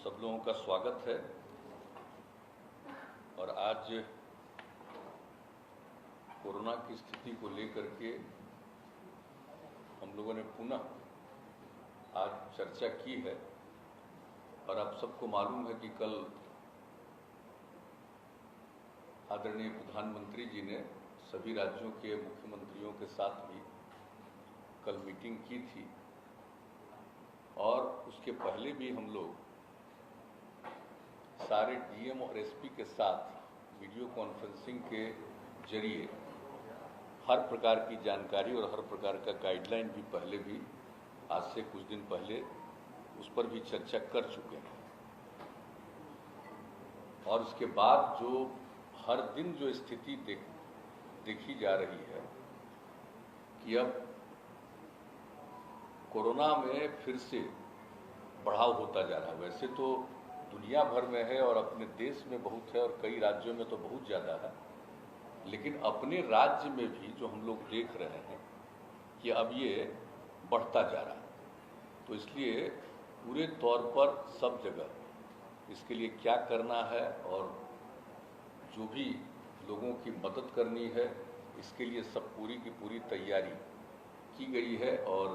सब लोगों का स्वागत है। और आज कोरोना की स्थिति को लेकर के हम लोगों ने पुनः आज चर्चा की है। और आप सबको मालूम है कि कल आदरणीय प्रधानमंत्री जी ने सभी राज्यों के मुख्यमंत्रियों के साथ भी कल मीटिंग की थी। और उसके पहले भी हम लोग सारे डीएम और एसपी के साथ वीडियो कॉन्फ्रेंसिंग के जरिए हर प्रकार की जानकारी और हर प्रकार का गाइडलाइन भी पहले भी आज से कुछ दिन पहले उस पर भी चर्चा कर चुके हैं। और उसके बाद जो हर दिन जो स्थिति देखी जा रही है कि अब कोरोना में फिर से बढ़ाव होता जा रहा है। वैसे तो दुनिया भर में है और अपने देश में बहुत है और कई राज्यों में तो बहुत ज़्यादा है, लेकिन अपने राज्य में भी जो हम लोग देख रहे हैं कि अब ये बढ़ता जा रहा है। तो इसलिए पूरे तौर पर सब जगह इसके लिए क्या करना है और जो भी लोगों की मदद करनी है इसके लिए सब पूरी की पूरी तैयारी की गई है। और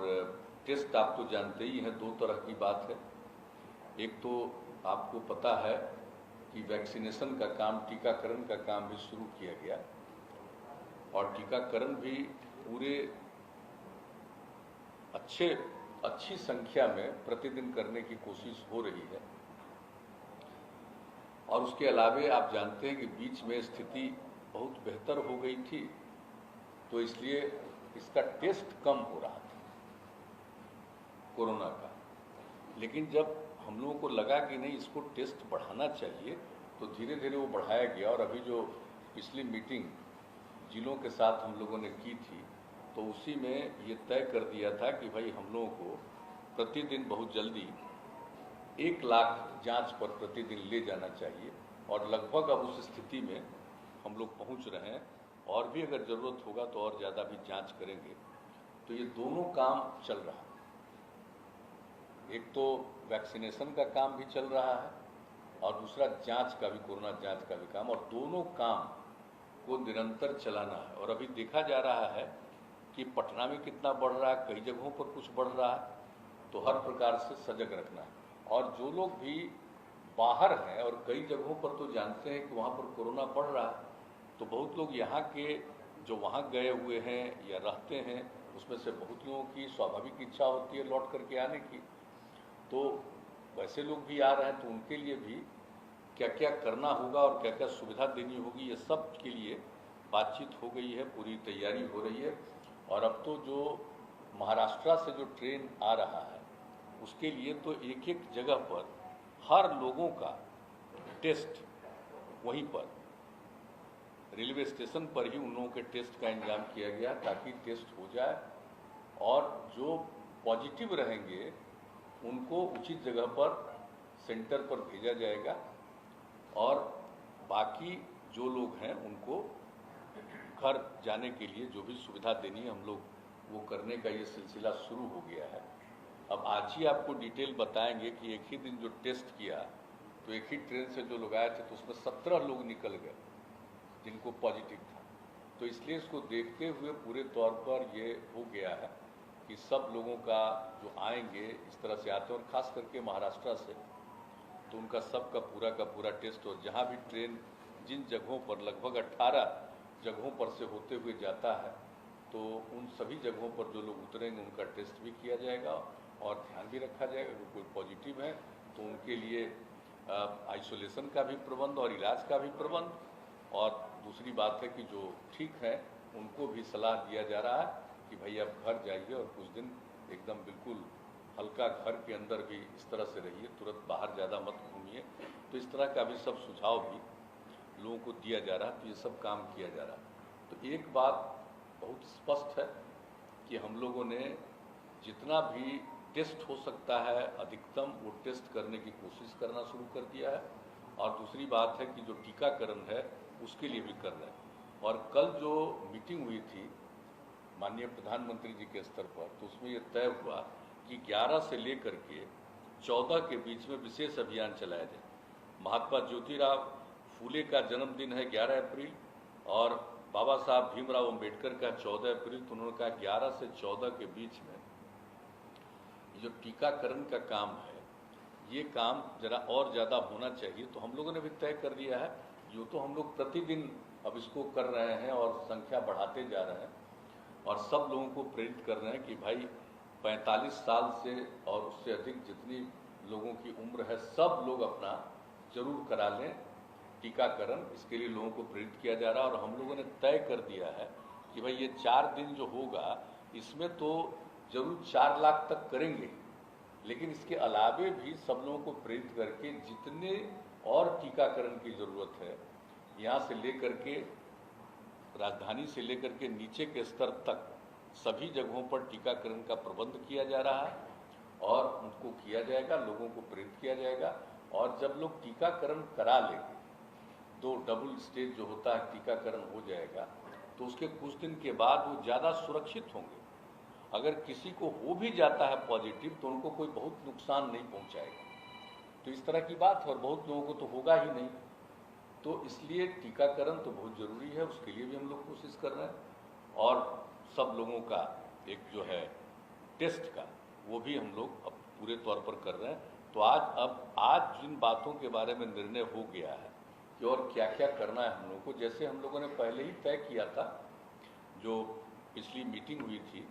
टेस्ट आप तो जानते ही हैं, दो तरह की बात है। एक तो आपको पता है कि वैक्सीनेशन का काम, टीकाकरण का काम भी शुरू किया गया और टीकाकरण भी पूरे अच्छी संख्या में प्रतिदिन करने की कोशिश हो रही है। और उसके अलावे आप जानते हैं कि बीच में स्थिति बहुत बेहतर हो गई थी, तो इसलिए इसका टेस्ट कम हो रहा था कोरोना का। लेकिन जब हम लोगों को लगा कि नहीं, इसको टेस्ट बढ़ाना चाहिए, तो धीरे धीरे वो बढ़ाया गया। और अभी जो पिछली मीटिंग जिलों के साथ हम लोगों ने की थी, तो उसी में ये तय कर दिया था कि भाई हम लोगों को प्रतिदिन बहुत जल्दी 1 लाख जांच पर प्रतिदिन ले जाना चाहिए। और लगभग अब उस स्थिति में हम लोग पहुंच रहे हैं। और भी अगर ज़रूरत होगा तो और ज़्यादा भी जांच करेंगे। तो ये दोनों काम चल रहा है। एक तो वैक्सीनेशन का काम भी चल रहा है और दूसरा जांच का भी, कोरोना जांच का भी काम, और दोनों काम को निरंतर चलाना है। और अभी देखा जा रहा है कि पटना में कितना बढ़ रहा है, कई जगहों पर कुछ बढ़ रहा है, तो हर प्रकार से सजग रखना है। और जो लोग भी बाहर हैं और कई जगहों पर तो जानते हैं कि वहाँ पर कोरोना बढ़ रहा है, तो बहुत लोग यहाँ के जो वहाँ गए हुए हैं या रहते हैं, उसमें से बहुत लोगों की स्वाभाविक इच्छा होती है लौट करके आने की। तो वैसे लोग भी आ रहे हैं, तो उनके लिए भी क्या क्या करना होगा और क्या क्या सुविधा देनी होगी, ये सब के लिए बातचीत हो गई है, पूरी तैयारी हो रही है। और अब तो जो महाराष्ट्र से जो ट्रेन आ रहा है, उसके लिए तो एक एक जगह पर हर लोगों का टेस्ट वहीं पर रेलवे स्टेशन पर ही उन लोगों के टेस्ट का इंतजाम किया गया, ताकि टेस्ट हो जाए और जो पॉजिटिव रहेंगे उनको उचित जगह पर सेंटर पर भेजा जाएगा। और बाकी जो लोग हैं उनको घर जाने के लिए जो भी सुविधा देनी है, हम लोग वो करने का ये सिलसिला शुरू हो गया है। अब आज ही आपको डिटेल बताएंगे कि एक ही दिन जो टेस्ट किया, तो एक ही ट्रेन से जो लोग आए थे, तो उसमें 17 लोग निकल गए जिनको पॉजिटिव था। तो इसलिए इसको देखते हुए पूरे तौर पर ये हो गया है कि सब लोगों का जो आएंगे इस तरह से आते हैं, और ख़ास करके महाराष्ट्र से, तो उनका सबका पूरा टेस्ट। और जहाँ भी ट्रेन जिन जगहों पर लगभग 18 जगहों पर से होते हुए जाता है, तो उन सभी जगहों पर जो लोग उतरेंगे उनका टेस्ट भी किया जाएगा और ध्यान भी रखा जाएगा कि कोई पॉजिटिव है तो उनके लिए आइसोलेशन का भी प्रबंध और इलाज का भी प्रबंध। और दूसरी बात है कि जो ठीक है उनको भी सलाह दिया जा रहा है कि भाई आप घर जाइए और कुछ दिन एकदम बिल्कुल हल्का घर के अंदर भी इस तरह से रहिए, तुरंत बाहर ज़्यादा मत घूमिए। तो इस तरह का भी सब सुझाव भी लोगों को दिया जा रहा है, तो ये सब काम किया जा रहा है। तो एक बात बहुत स्पष्ट है कि हम लोगों ने जितना भी टेस्ट हो सकता है अधिकतम वो टेस्ट करने की कोशिश करना शुरू कर दिया है। और दूसरी बात है कि जो टीकाकरण है उसके लिए भी कर रहे हैं। और कल जो मीटिंग हुई थी माननीय प्रधानमंत्री जी के स्तर पर, तो उसमें ये तय हुआ कि 11 से लेकर के 14 के बीच में विशेष अभियान चलाया जाए। महात्मा ज्योतिराव फूले का जन्मदिन है 11 अप्रैल और बाबा साहब भीमराव अंबेडकर का 14 अप्रैल, तो उन्होंने कहा 11 से 14 के बीच में जो टीकाकरण का काम है ये काम जरा और ज़्यादा होना चाहिए। तो हम लोगों ने भी तय कर दिया है, यूँ तो हम लोग प्रतिदिन अब इसको कर रहे हैं और संख्या बढ़ाते जा रहे हैं और सब लोगों को प्रेरित कर रहे हैं कि भाई 45 साल से और उससे अधिक जितनी लोगों की उम्र है सब लोग अपना जरूर करा लें टीकाकरण। इसके लिए लोगों को प्रेरित किया जा रहा है और हम लोगों ने तय कर दिया है कि भाई ये 4 दिन जो होगा इसमें तो जरूर 4 लाख तक करेंगे, लेकिन इसके अलावे भी सब लोगों को प्रेरित करके जितने और टीकाकरण की ज़रूरत है यहाँ से लेकर के राजधानी से लेकर के नीचे के स्तर तक सभी जगहों पर टीकाकरण का प्रबंध किया जा रहा है और उनको किया जाएगा, लोगों को प्रेरित किया जाएगा। और जब लोग टीकाकरण करा लेंगे, 2 डबल स्टेज जो होता है टीकाकरण हो जाएगा, तो उसके कुछ दिन के बाद वो ज़्यादा सुरक्षित होंगे। अगर किसी को हो भी जाता है पॉजिटिव तो उनको कोई बहुत नुकसान नहीं पहुंचाएगा। तो इस तरह की बात है और बहुत लोगों को तो होगा ही नहीं। तो इसलिए टीकाकरण तो बहुत ज़रूरी है, उसके लिए भी हम लोग कोशिश कर रहे हैं और सब लोगों का एक जो है टेस्ट का वो भी हम लोग अब पूरे तौर पर कर रहे हैं। तो आज जिन बातों के बारे में निर्णय हो गया है कि और क्या क्या करना है हम लोगों को, जैसे हम लोगों ने पहले ही तय किया था, जो पिछली मीटिंग हुई थी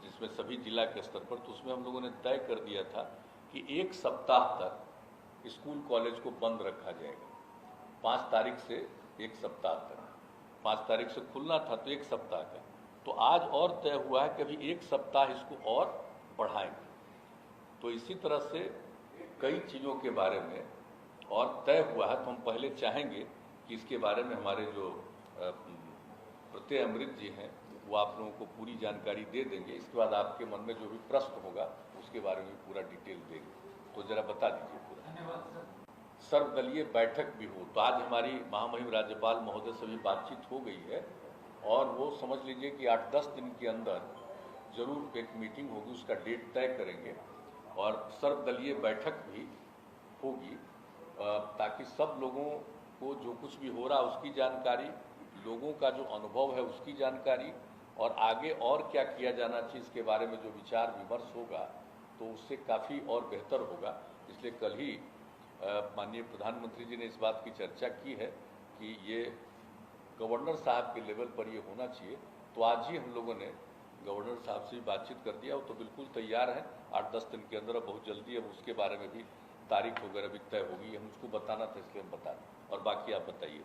जिसमें सभी जिला के स्तर पर, तो उसमें हम लोगों ने तय कर दिया था कि 1 सप्ताह तक स्कूल कॉलेज को बंद रखा जाएगा। 5 तारीख से 1 सप्ताह तक, 5 तारीख से खुलना था तो 1 सप्ताह का, तो आज और तय हुआ है कि अभी 1 सप्ताह इसको और बढ़ाएंगे। तो इसी तरह से कई चीज़ों के बारे में और तय हुआ है। तो हम पहले चाहेंगे कि इसके बारे में हमारे जो प्रत्यय अमृत जी हैं वो आप लोगों को पूरी जानकारी दे देंगे। इसके बाद आपके मन में जो भी प्रश्न होगा उसके बारे में पूरा डिटेल देंगे। तो जरा बता दीजिए पूरा। धन्यवाद सर। सर्वदलीय बैठक भी हो, तो आज हमारी महामहिम राज्यपाल महोदय से भी बातचीत हो गई है और वो समझ लीजिए कि 8-10 दिन के अंदर जरूर एक मीटिंग होगी, उसका डेट तय करेंगे और सर्वदलीय बैठक भी होगी ताकि सब लोगों को जो कुछ भी हो रहा है उसकी जानकारी, लोगों का जो अनुभव है उसकी जानकारी और आगे और क्या किया जाना चाहिए इसके बारे में जो विचार विमर्श होगा तो उससे काफ़ी और बेहतर होगा। इसलिए कल ही माननीय प्रधानमंत्री जी ने इस बात की चर्चा की है कि ये गवर्नर साहब के लेवल पर ये होना चाहिए। तो आज ही हम लोगों ने गवर्नर साहब से भी बातचीत कर दिया, वो तो बिल्कुल तैयार हैं। 8-10 दिन के अंदर, बहुत जल्दी अब उसके बारे में भी तारीख वगैरह भी तय होगी। हम उसको बताना था इसलिए हम बता दें। और बाकी आप बताइए।